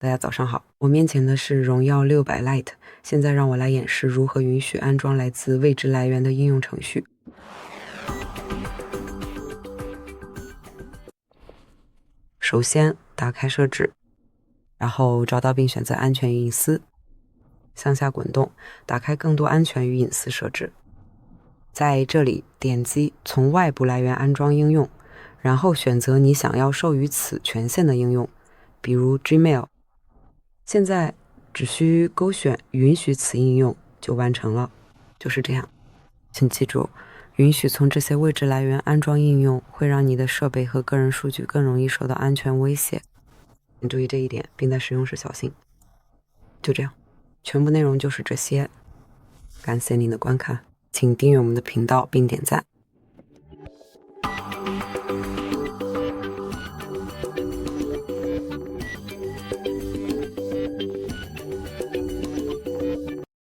大家早上好，我面前的是荣耀600 Lite， 现在让我来演示如何允许安装来自未知来源的应用程序。首先打开设置，然后找到并选择安全与隐私，向下滚动，打开更多安全与隐私设置。在这里点击从外部来源安装应用，然后选择你想要授予此权限的应用，比如 Gmail。现在只需勾选允许此应用就完成了，就是这样。请记住，允许从这些未知来源安装应用会让你的设备和个人数据更容易受到安全威胁，请注意这一点，并在使用时小心。就这样，全部内容就是这些。感谢您的观看，请订阅我们的频道并点赞。